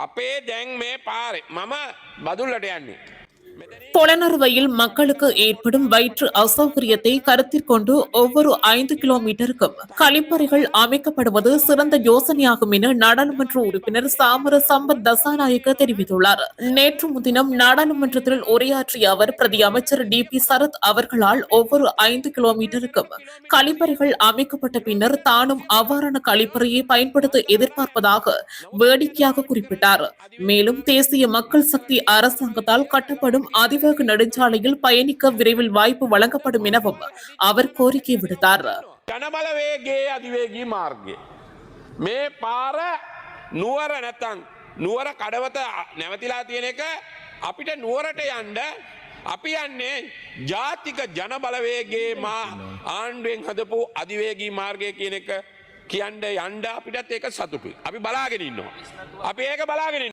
අපේ දැන් මේ පාරේ මම බදුල්ලට යන්නේ. பொலனறுவையில் மக்களுக்கு ஏற்படும் வயிற்று அசௌகரியத்தை கருத்தில் கொண்டு ஒவ்வொரு 5 கிலோமீட்டருக்கும் கழிப்பறைகள் அமைக்கப்படுவது சிறந்த யோசனையாகும் என நாடாளுமன்ற உறுப்பினர் சாமர சம்பத் தசாநாயக்க தெரிவித்துள்ளார். நேற்று முன்தினம் நாடாளுமன்றத்தில் உரையாற்றிய அவர் பிரதி அமைச்சர் DP சரத் அவர்களால் ஒவ்வொரு 5 கிலோமீட்டருக்கும் கழிப்பறைகள் அமைக்கப்பட்ட பின்னர் தானும் அவ்வாறான கழிப்பறையை பயன்படுத்த எதிர்பார்ப்பதாக வேடிக்கையாக குறிப்பிட்டார். மேலும் தேசிய மக்கள் சக்தி அரசாங்கத்தால் கட்டப்படும் அதிவேக நெடுஞ்சாலையில் பயணிக்க விரைவில் வாய்ப்பு வழங்கப்படும் எனவும் அவர் கோரிக்கை விடுத்தார். ජනබලවේගේ අධිවේගී මාර්ගය. මේ පාර නුවර නැත්තං නුවර කඩවත නැවතිලා තියෙන එක අපිට නුවරට යන්න අපි යන්නේ ජාතික ජනබලවේගේ ආණ්ඩුවෙන් හදපු අධිවේගී මාර්ගය කියන එක කියන්න යන්න අපිටත් ඒක සතුටුයි. අපි බලාගෙන ඉන්නවා. අපි ඒක බලාගෙන